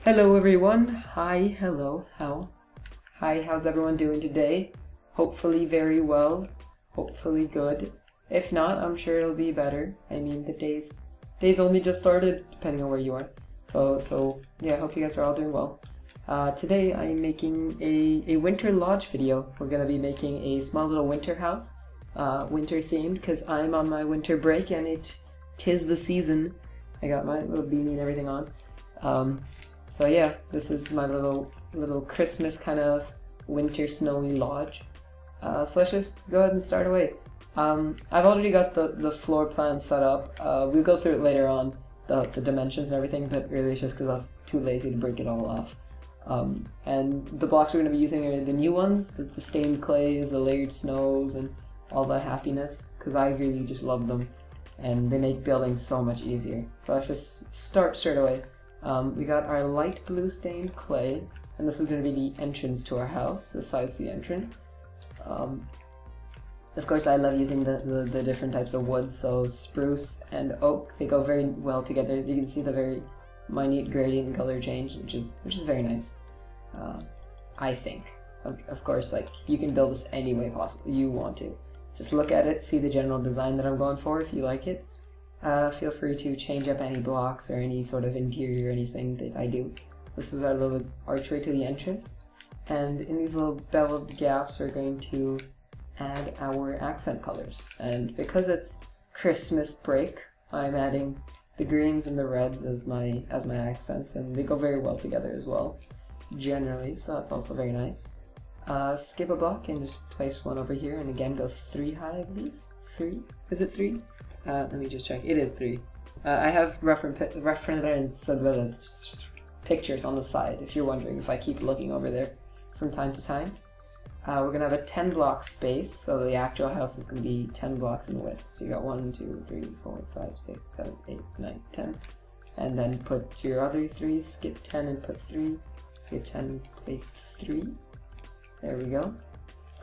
Hello everyone. Hi, hello, how's everyone doing today? Hopefully very well, hopefully good. If not, I'm sure it'll be better. I mean, the days only just started, depending on where you are. So yeah, I hope you guys are all doing well. Today I'm making a winter lodge video. We're gonna be making a small little winter house, winter themed, because I'm on my winter break and tis the season. I got my little beanie and everything on. So yeah, this is my little Christmas kind of winter snowy lodge. So let's just go ahead and start away. I've already got the floor plan set up. We'll go through it later on, the dimensions and everything, but really it's just because I was too lazy to break it all off. And the blocks we're going to be using are the new ones, the stained clays, the layered snows, and all that happiness, because I really just love them. And they make building so much easier. So let's just start straight away. We got our light blue stained clay, and this is going to be the entrance to our house. This side's the entrance. Of course, I love using the different types of wood, so spruce and oak, they go very well together. You can see the very minute gradient color change, which is very nice. I think. Of course, like, you can build this any way possible you want to. Just look at it, see the general design that I'm going for. If you like it, feel free to change up any blocks or any sort of interior or anything that I do. This is our little archway to the entrance, and in these little beveled gaps we're going to add our accent colors. And because it's Christmas break, I'm adding the greens and the reds as my accents, and they go very well together as well, generally, so that's also very nice. Skip a block and just place one over here, and again go 3 high, I believe. 3? Is it 3? Let me just check. It is 3. I have reference pictures on the side, if you're wondering if I keep looking over there from time to time. We're going to have a 10 block space, so the actual house is going to be 10 blocks in width. So you got 1, 2, 3, 4, 5, 6, 7, 8, 9, 10. And then put your other 3, skip 10 and put 3, skip 10, place 3. There we go.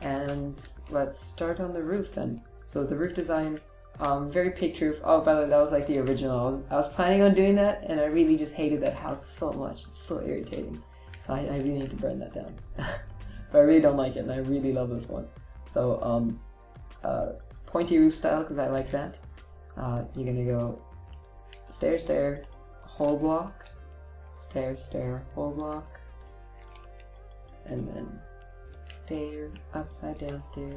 And let's start on the roof then. So the roof design, very peaked roof. Oh, by the way, that was like the original. I was planning on doing that, and I really just hated that house so much. It's so irritating. So I really need to burn that down. But I really don't like it, and I really love this one. So pointy roof style, because I like that. You're gonna go stair, stair, whole block, stair, stair, whole block, and then stair, upside down stair,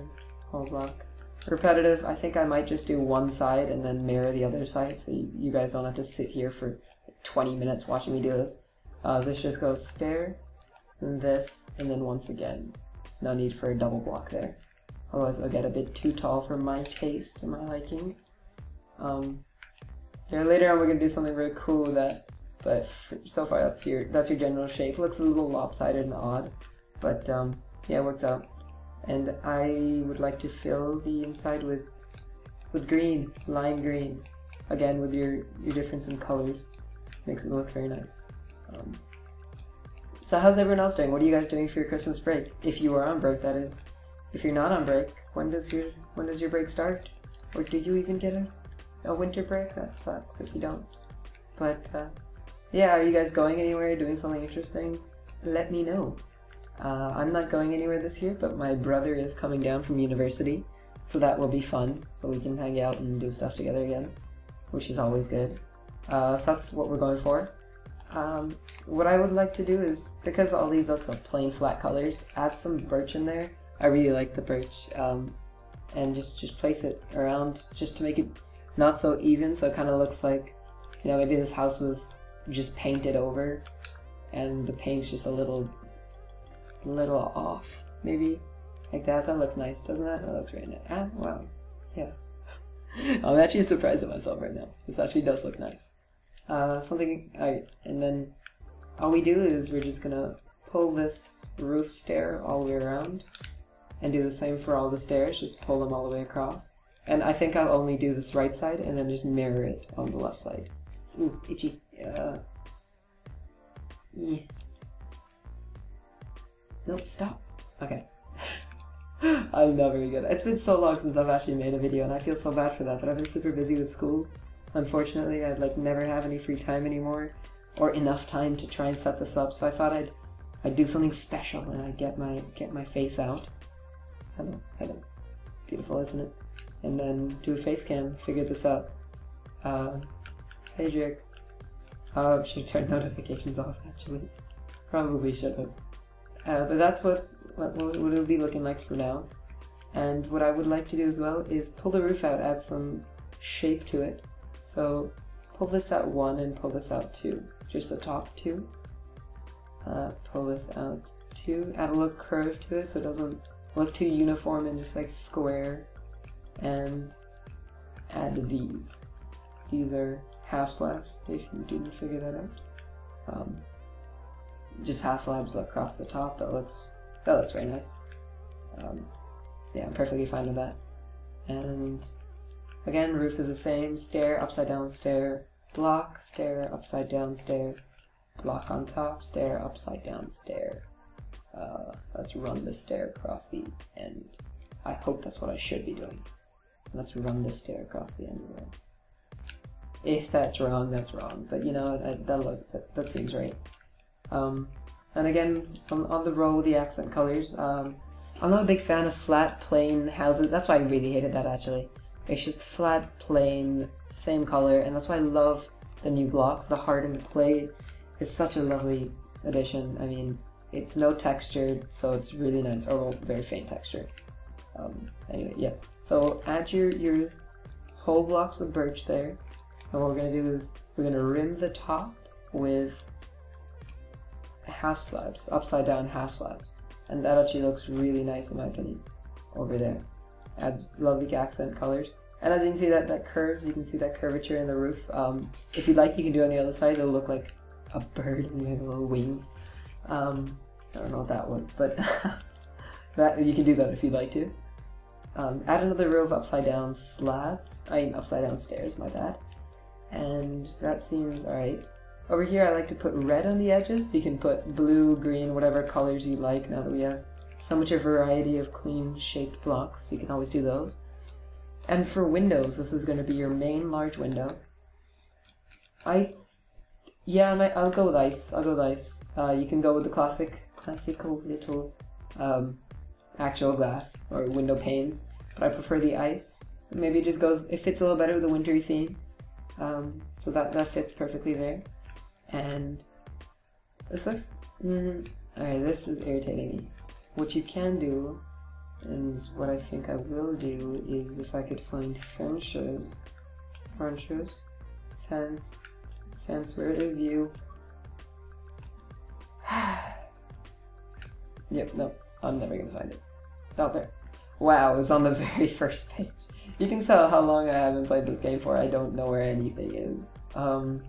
whole block. Repetitive. I think I might just do one side and then mirror the other side, so you guys don't have to sit here for 20 minutes watching me do this. This just goes stair, and this, and then once again. No need for a double block there. Otherwise I'll get a bit too tall for my taste and my liking. Yeah, later on we're gonna do something really cool with that, but so far that's your general shape. Looks a little lopsided and odd, but yeah, it works out. And I would like to fill the inside with green, lime green. Again, with your difference in colors. Makes it look very nice. So how's everyone else doing? What are you guys doing for your Christmas break? If you are on break, that is. If you're not on break, when does your break start? Or do you even get a winter break? That sucks if you don't. But yeah, are you guys going anywhere, doing something interesting? Let me know. I'm not going anywhere this year, but my brother is coming down from university, so that will be fun. So we can hang out and do stuff together again, which is always good. So that's what we're going for. What I would like to do is, because all these looks like plain flat colors, add some birch in there. I really like the birch, and just place it around just to make it not so even, so it kind of looks like, you know, maybe this house was just painted over, and the paint's just a little off, maybe like that. That looks nice, doesn't it? That looks very nice. Ah, wow, yeah. I'm actually surprised at myself right now. This actually does look nice. And then all we do is we're just gonna pull this roof stair all the way around, and do the same for all the stairs. Just pull them all the way across. And I think I'll only do this right side, and then just mirror it on the left side. Ooh, itchy. Yeah. Nope, stop. Okay. I'm not very good. It's been so long since I've actually made a video, and I feel so bad for that, but I've been super busy with school. Unfortunately, I'd like never have any free time anymore. or enough time to try and set this up, so I thought I'd do something special and I'd get my face out. Hello, hello. Beautiful, isn't it? And then do a face cam, figure this out. Hey Jake. Oh, I should turn notifications off actually. Probably should have. But that's what it'll be looking like for now. And what I would like to do as well is pull the roof out, add some shape to it. So pull this out 1 and pull this out 2. Just the top 2. Pull this out 2. Add a little curve to it so it doesn't look too uniform and just like square. And add these. These are half slabs, if you didn't figure that out. Just half slabs across the top. That looks very nice. Yeah, I'm perfectly fine with that. And again, roof is the same. Stair, upside down stair, block, stair, upside down stair, block on top, stair, upside down stair. Let's run this stair across the end. I hope that's what I should be doing. Let's run this stair across the end as well. If that's wrong, that's wrong. But you know, that seems right. And again, on the row, the accent colors. I'm not a big fan of flat, plain houses. That's why I really hated that actually. It's just flat, plain, same color, and that's why I love the new blocks. The hardened clay is such a lovely addition. I mean, it's no textured, so it's really nice, or very faint texture. Anyway, yes. So add your whole blocks of birch there, and what we're gonna do is we're gonna rim the top with half slabs, upside down half slabs. And that actually looks really nice in my opinion, over there. Adds lovely accent colors. And as you can see that curves, you can see that curvature in the roof. If you'd like, you can do it on the other side. It'll look like a bird and have little wings. I don't know what that was, but that you can do that if you'd like to. Add another row of upside down slabs. Upside down stairs, my bad. And that seems alright. Over here I like to put red on the edges, so you can put blue, green, whatever colors you like now that we have so much a variety of clean shaped blocks, you can always do those. And for windows, this is going to be your main large window. I'll go with ice, you can go with the classical little actual glass or window panes, but I prefer the ice. Maybe it just goes, it fits a little better with the wintry theme, so that fits perfectly there. And this looks, alright, this is irritating me. What you can do, and what I think I will do, is if I could find fence, where is you? Yep, no, I'm never gonna find it. Out there. Wow, it's on the very first page. You can tell how long I haven't played this game for. I don't know where anything is. So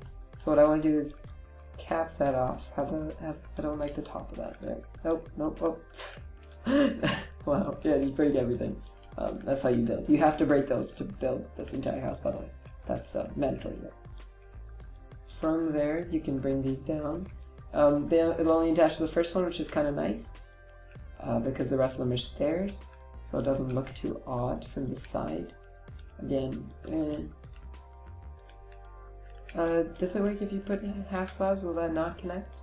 what I want to do is cap that off. I don't like the top of that. There. Nope. Wow. Yeah, just break everything. That's how you build. You have to break those to build this entire house, by the way. That's mandatory there. From there, you can bring these down. It'll only attach to the first one, which is kind of nice, because the rest of them are stairs, so it doesn't look too odd from the side. Again, does it work if you put in half slabs? Will that not connect?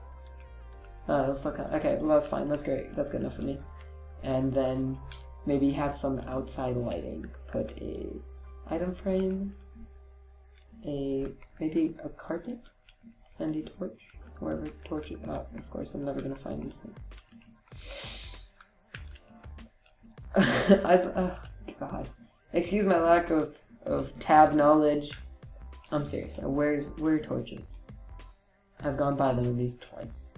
Let's look at, okay, well that's fine, that's great, that's good enough for me. And then maybe have some outside lighting. Put a item frame, maybe a carpet, and a torch, wherever torches. Oh, of course, I'm never gonna find these things. God, excuse my lack of tab knowledge. I'm serious. Where are torches? I've gone by them at least twice.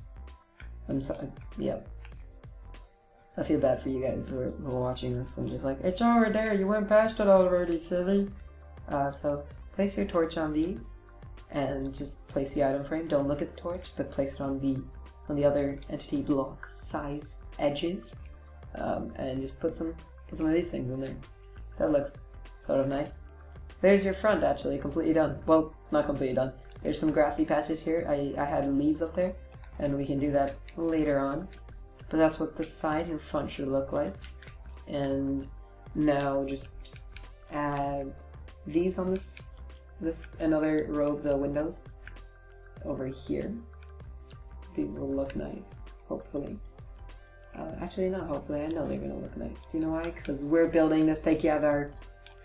I'm sorry. Yep. I feel bad for you guys who are watching this. I'm just like, it's over there. You went past it already, silly. So place your torch on these, and just place the item frame. Don't look at the torch, but place it on the other entity block size edges, and just put some of these things in there. That looks sort of nice. There's your front, actually, completely done. Well, not completely done. There's some grassy patches here. I had leaves up there, and we can do that later on. But that's what the side and front should look like. And now just add these on this another row of the windows. over here. These will look nice, hopefully. Actually, not hopefully, I know they're gonna look nice. Do you know why? Because we're building this together.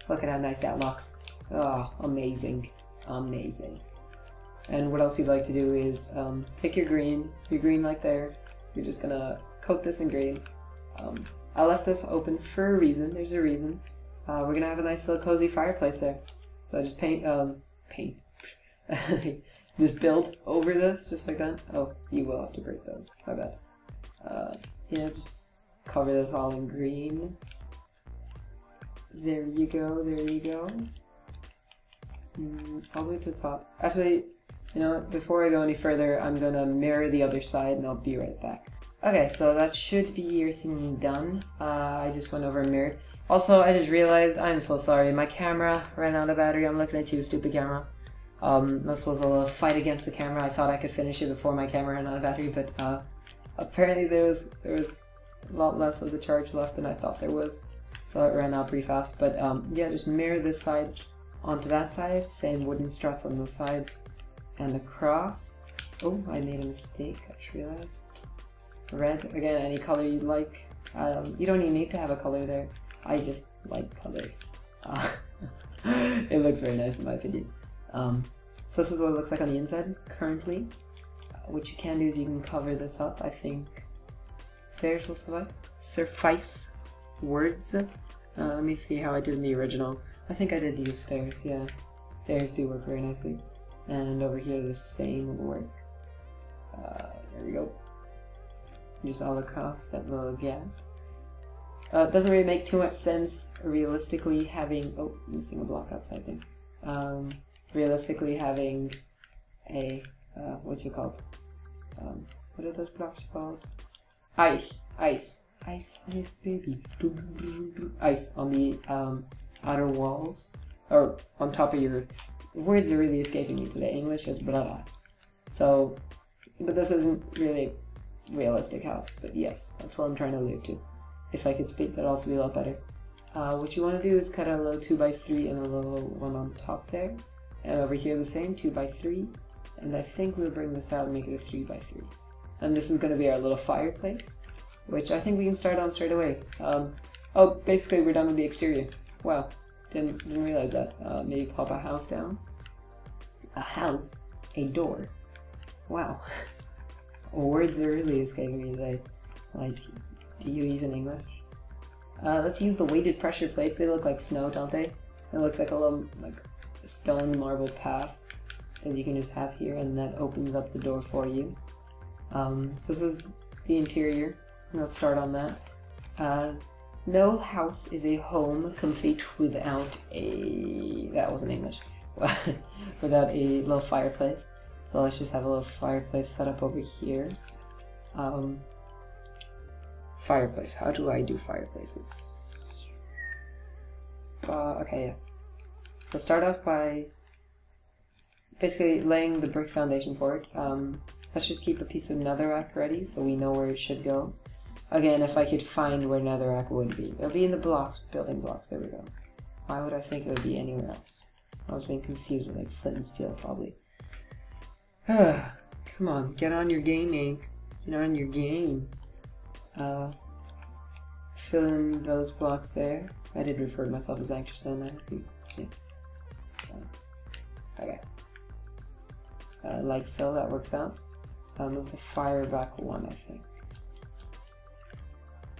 Look at how nice that looks. Oh, amazing. Amazing. And what else you'd like to do is take your green like there. You're just gonna coat this in green. I left this open for a reason. There's a reason. We're gonna have a nice little cozy fireplace there. So I just paint. Just build over this, just like that. Oh, you will have to break those. My bad. Yeah, just cover this all in green. There you go, there you go. All the way to the top. Actually, you know what? Before I go any further, I'm gonna mirror the other side and I'll be right back. Okay, so that should be your thingy done. I just went over and mirrored. Also, I just realized, I'm so sorry, my camera ran out of battery. I'm looking at you, stupid camera. This was a little fight against the camera. I thought I could finish it before my camera ran out of battery, but apparently there was a lot less of the charge left than I thought there was, so it ran out pretty fast. But yeah, just mirror this side onto that side, same wooden struts on the sides and across. Oh, I made a mistake, I just realized. Red, again, any color you like. You don't even need to have a color there. I just like colors. It looks very nice in my opinion. So this is what it looks like on the inside currently. What you can do is you can cover this up. I think stairs will suffice. Words. Let me see how I did in the original. I think I did use stairs, yeah. Stairs do work very nicely. And over here the same will work. There we go. Just all across that little gap. It doesn't really make too much sense realistically having, oh, missing a block outside there. Realistically having a, what's it called? What are those blocks called? Ice, baby. Ice on the outer walls, or on top of your, words are really escaping me today. English is blah blah. So, but this isn't really a realistic house, but yes, that's what I'm trying to allude to. If I could speak, that'd also be a lot better. What you want to do is cut a little 2x3 and a little one on top there. And over here the same, 2x3. And I think we'll bring this out and make it a 3x3. And this is going to be our little fireplace, which I think we can start on straight away. Oh, basically we're done with the exterior. Wow, didn't realize that. Maybe pop a house down. A house? A door. Wow. Words are really escaping me today. Like, do you even English? Let's use the weighted pressure plates. They look like snow, don't they? It looks like a little stone marble path that you can just have here, and that opens up the door for you. So this is the interior. Let's start on that. No house is a home complete without a... That wasn't English. Without a little fireplace. So let's just have a little fireplace set up over here. Fireplace. How do I do fireplaces? Okay, yeah. So start off by basically laying the brick foundation for it. Let's just keep a piece of netherrack ready so we know where it should go. Again, if I could find where netherrack would be. It'll be in the blocks, building blocks, there we go. Why would I think it would be anywhere else? I was being confused with like flint and steel probably. Come on, get on your game, Hank. Get on your game. Fill in those blocks there. I did refer to myself as anxious then. Yeah. Okay. Like so, that works out. Move the fire back one, I think.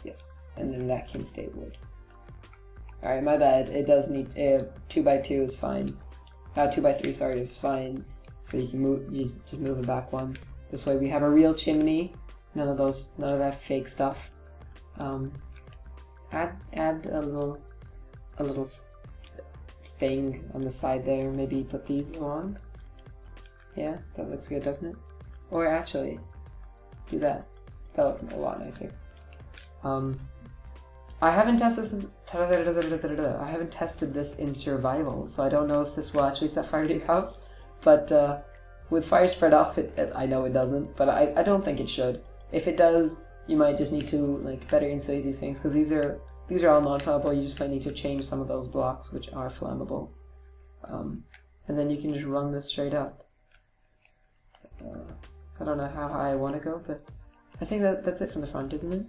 Yes, and then that can stay wood. Alright, my bad. It does need 2x2 is fine. 2x3, sorry, is fine. So you can move. You just move it back one. This way we have a real chimney. None of that fake stuff. Add a little thing on the side there. Maybe put these along. Yeah, that looks good, doesn't it? Or actually, do that. That looks a lot nicer. I haven't tested this in survival, so I don't know if this will actually set fire to your house. But with fire spread off, I know it doesn't, but I don't think it should. If it does, you might just need to better insulate these things, because these are all non-flammable. You just might need to change some of those blocks, which are flammable. And then you can just run this straight up. I don't know how high I want to go, but I think that's it from the front, isn't it?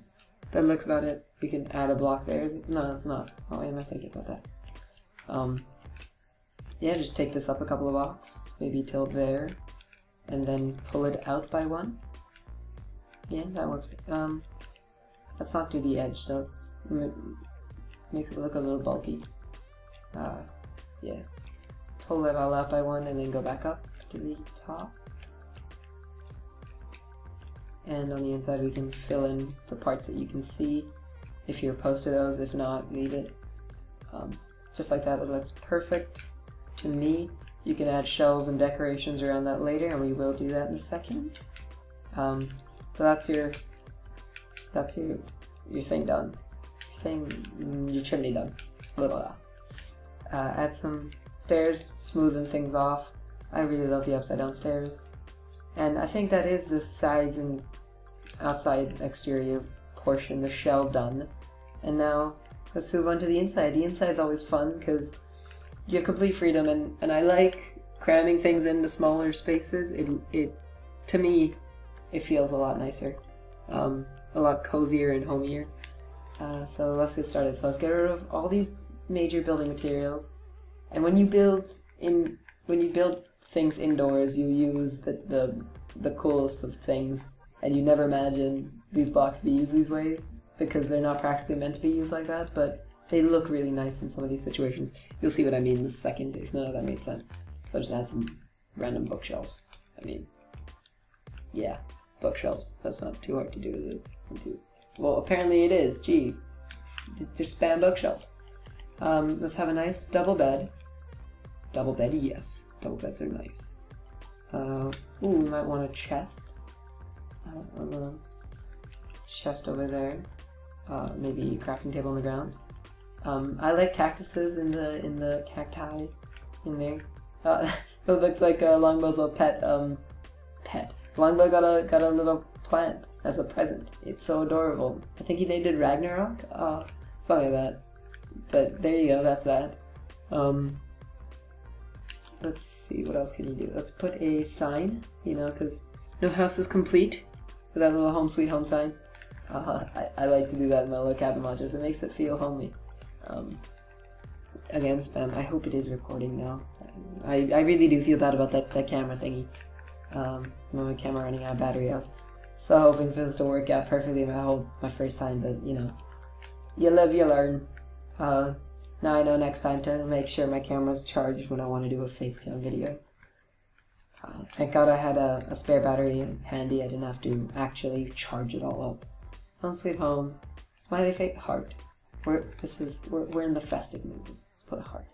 That looks about it. We can add a block there. Is it? No, it's not. Why am I thinking about that? Yeah, just take this up a couple of blocks, maybe till there, and then pull it out by one. Yeah, that works. Let's not do the edge, though. It makes it look a little bulky. Yeah. Pull it all out by one and then go back up to the top. And on the inside we can fill in the parts that you can see if you're opposed to those. If not, leave it. Just like that, it looks perfect to me. You can add shelves and decorations around that later, and we will do that in a second. So that's your thing done. Your chimney done. Blah, blah, blah. Add some stairs, smoothen things off. I really love the upside down stairs. And I think that is the sides and outside exterior portion, the shell done. And now let's move on to the inside. The inside's always fun because you have complete freedom, and I like cramming things into smaller spaces. To me, it feels a lot nicer, a lot cozier and homier. So let's get started. So let's get rid of all these major building materials. And when you build things indoors, you use the coolest of things, and you never imagine these blocks to be used these ways because they're not practically meant to be used like that, but they look really nice in some of these situations. You'll see what I mean in a second if none of that made sense. So just add some random bookshelves. I mean, yeah, bookshelves. That's not too hard to do. Well, apparently it is. Jeez, just spam bookshelves. Let's have a nice double bed. Double bed, yes. Double beds are nice. Ooh, we might want a chest. A little chest over there. Maybe a crafting table on the ground. I like cactuses in the cacti in there. It looks like Longbow's little pet. Longbow got a little plant as a present. It's so adorable. I think he named it Ragnarok. Something like that. But there you go. That's that. Let's see, what else can you do? Let's put a sign, because no house is complete without a little home sweet home sign. I like to do that in my little cabin launches. It makes it feel homely. Again, spam. I hope it is recording now. I really do feel bad about that camera thingy. My camera running out of battery. I was so hoping for this to work out perfectly my first time, but you live, you learn. Now I know next time to make sure my camera's charged when I want to do a Facecam video. Thank God I had a spare battery handy. I didn't have to actually charge it all up. Home sweet home. Smiley face heart. We're in the festive mood. Let's put a heart.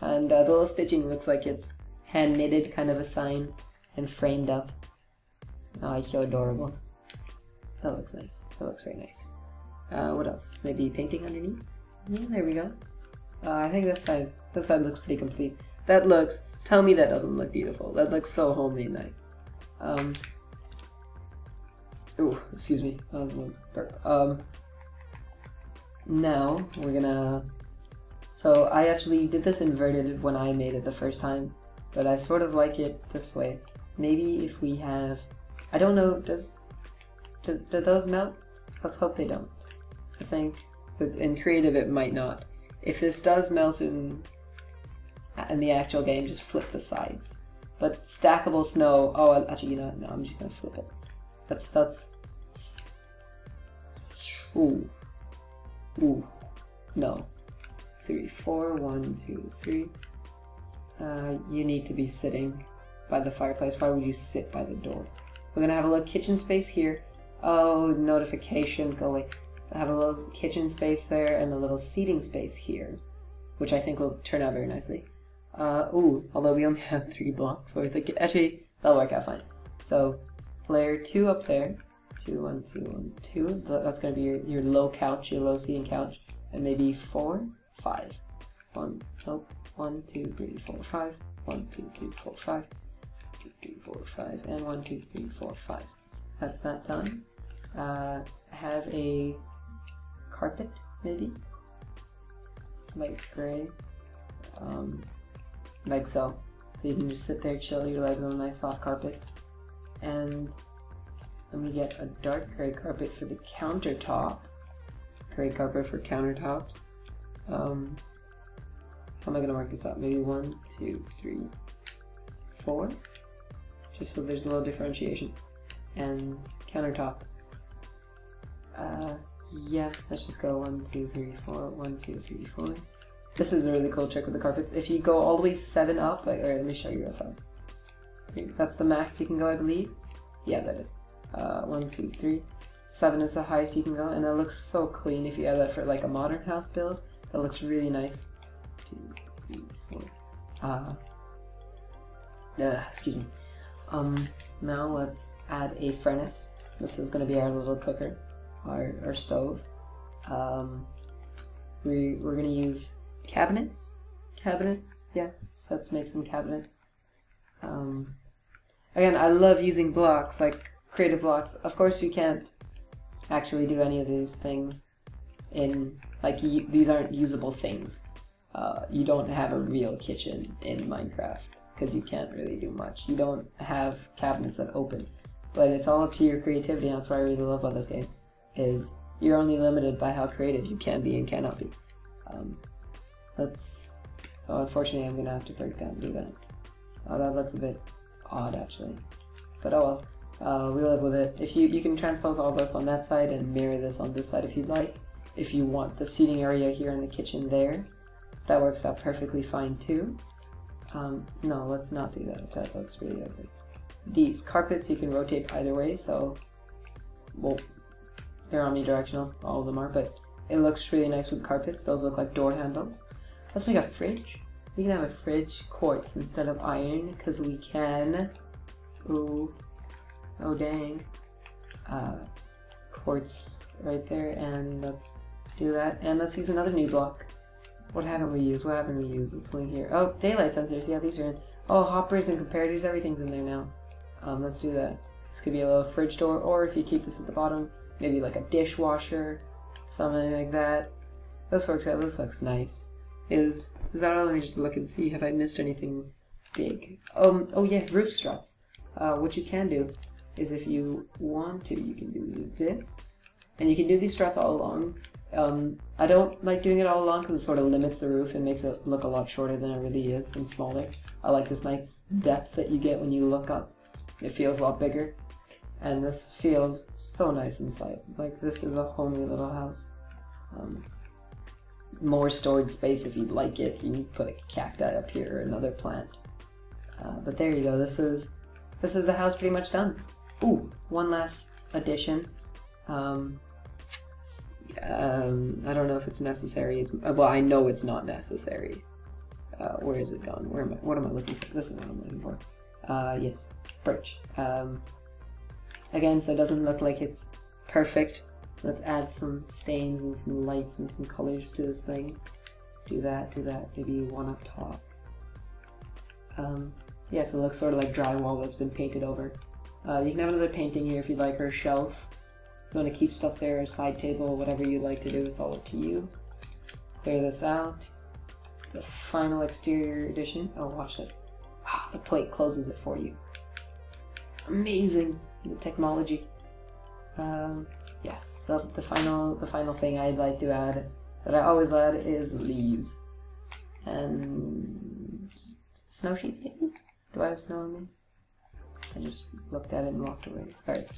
And the little stitching looks like it's hand knitted, kind of a sign, and framed up. Oh, it's so adorable. That looks nice. That looks very nice. What else? Maybe painting underneath? Yeah, there we go. I think this side looks pretty complete. Tell me that doesn't look beautiful. That looks so homely and nice. Ooh, excuse me. That was a little burp. Now we're gonna. So I actually did this inverted when I made it the first time, but I sort of like it this way. Maybe if we have, I don't know, do those melt? Let's hope they don't. I think in creative it might not. If this does melt in the actual game, just flip the sides. But stackable snow, oh, actually, no, I'm just gonna flip it. That's, ooh, no. 3, 4, 1, 2, 3. You need to be sitting by the fireplace. Why would you sit by the door? We're gonna have a little kitchen space here. Oh, notifications, go away. I have a little kitchen space there and a little seating space here, which I think will turn out very nicely. Ooh, although we only have 3 blocks, so I think actually that'll work out fine. So layer 2 up there, 2, 1, 2, 1, 2. That's gonna be your low couch, your low seating couch, and maybe 4, 5. 1, 2, 3, 4, 5. 1, 2, 3, 4, 5. 2, 3, 4, 5, and 1, 2, 3, 4, 5. That's that done. Have a carpet, maybe, light gray, like so. So you can just sit there, chill your legs on a nice soft carpet, and Then we get a dark gray carpet for the countertop. Gray carpet for countertops. How am I going to mark this up? Maybe 1, 2, 3, 4? Just so there's a little differentiation. And countertop. Yeah, let's just go 1, 2, 3, 4, 1, 2, 3, 4. This is a really cool trick with the carpets. If you go all the way 7 up, like, alright, let me show you real fast. That's the max you can go, I believe. Yeah, that is. 1, 2, 3. 7 is the highest you can go, and that looks so clean. If you have that for like a modern house build, that looks really nice. 2, 3, 4. Excuse me. Now let's add a furnace. This is going to be our little cooker, our stove. We're going to use cabinets. Yeah. So let's make some cabinets. Again, I love using blocks, like creative blocks. Of course, you can't actually do any of these things in, like, these aren't usable things. You don't have a real kitchen in Minecraft because you can't really do much. You don't have cabinets that open, but it's all up to your creativity, and that's what I really love about this game, is you're only limited by how creative you can be and cannot be. Unfortunately, I'm gonna have to break that and do that. That looks a bit odd, actually, but oh well. We live with it. If you can transpose all this on that side and mirror this on this side if you'd like. If you want the seating area here in the kitchen there, that works out perfectly fine too. No, let's not do that. That looks really ugly. These carpets you can rotate either way, so, well, they're omnidirectional, all of them are, but it looks really nice with carpets. Those look like door handles. Let's make a fridge. We can have a fridge quartz instead of iron, because we can. Ooh, oh dang. Quartz right there, and let's do that. And let's use another new block. What haven't we used? Let's link here. Oh, daylight sensors. Yeah, these are in. Oh, hoppers and comparators. Everything's in there now. Let's do that. This could be a little fridge door, or if you keep this at the bottom, maybe like a dishwasher, something like that. This works out. This looks nice. Is that all? Let me just look and see. Have I missed anything big? Oh yeah, roof struts. What you can do is, if you want to, you can do this, and you can do these struts all along. I don't like doing it all along because it sort of limits the roof and makes it look a lot shorter than it really is and smaller. I like this nice depth that you get when you look up. It feels a lot bigger, and this feels so nice inside. Like, this is a homey little house. More storage space if you'd like it. You can put a cacti up here or another plant. But there you go. This is the house pretty much done. Ooh, one last addition. I don't know if it's necessary. Well, I know it's not necessary. Where is it gone? What am I looking for? This is what I'm looking for. Yes, birch. Again, so it doesn't look like it's perfect. Let's add some stains and some lights and some colors to this thing. Do that. Maybe one up top. Yeah, so it looks sort of like drywall that's been painted over. You can have another painting here if you'd like, or a shelf. If you want to keep stuff there, a side table, whatever you'd like to do, it's all up to you. Clear this out. The final exterior edition. Oh, watch this. Ah, the plate closes it for you. Amazing, the technology. Yes, the final thing I'd like to add, that I always add, is leaves. And snow sheets, maybe? Do I have snow on me? I just looked at it and walked away. Alright.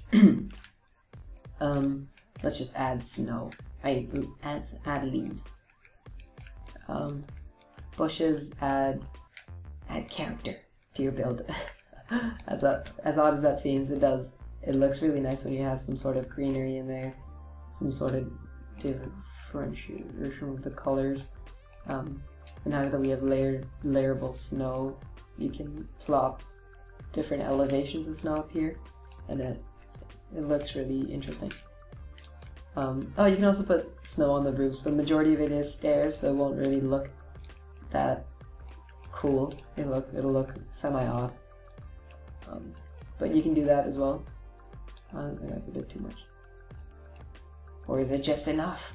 Let's just add snow. Add leaves. Bushes add character to your build. As odd as that seems, it does. It looks really nice when you have some sort of greenery in there, some sort of differentiation with the colors. And now that we have layerable snow, you can plop different elevations of snow up here, and it looks really interesting. Oh, you can also put snow on the roofs, but the majority of it is stairs, so it won't really look that cool. It'll look semi-odd. But you can do that as well. I think that's a bit too much. Or is it just enough?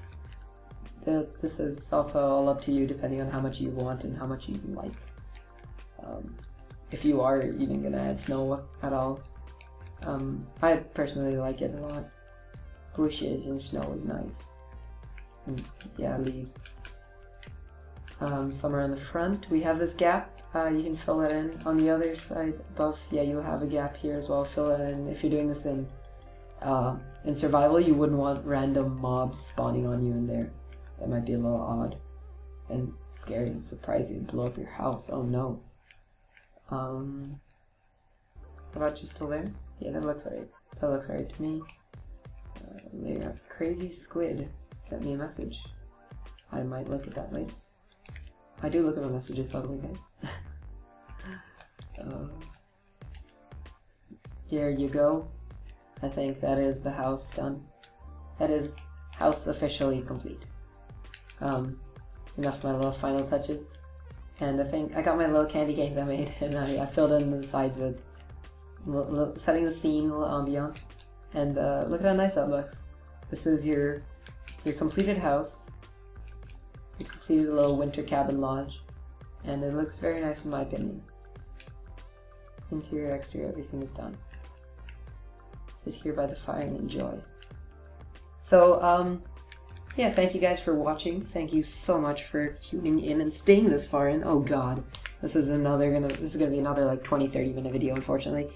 This is also all up to you, depending on how much you want and how much you like. If you are even gonna add snow at all, I personally like it a lot. Bushes and snow is nice. And, yeah, leaves. Somewhere on the front, we have this gap. You can fill it in. On the other side above, yeah, you'll have a gap here as well. Fill it in. If you're doing this in survival, you wouldn't want random mobs spawning on you in there. That might be a little odd and scary and surprising and blow up your house. Oh no. How about you still there? Yeah, that looks alright. That looks alright to me. There, crazy squid sent me a message. I might look at that later. I do look at my messages, by the way, guys. Here you go. I think that is the house done. That is house officially complete. Enough of my little final touches. And I think I got my little candy canes I made, and I filled in the sides with setting the scene, little ambiance. And look at how nice that looks. This is your completed house. Your completed little winter cabin lodge. And it looks very nice in my opinion. Interior, exterior, everything is done. Sit here by the fire and enjoy. So, yeah, thank you guys for watching. Thank you so much for tuning in and staying this far in. Oh god, this is gonna be another like 20-30 minute video, unfortunately.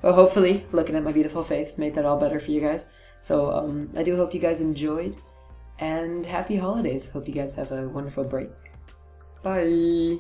But hopefully, looking at my beautiful face made that all better for you guys. So I do hope you guys enjoyed, and happy holidays. Hope you guys have a wonderful break. Bye.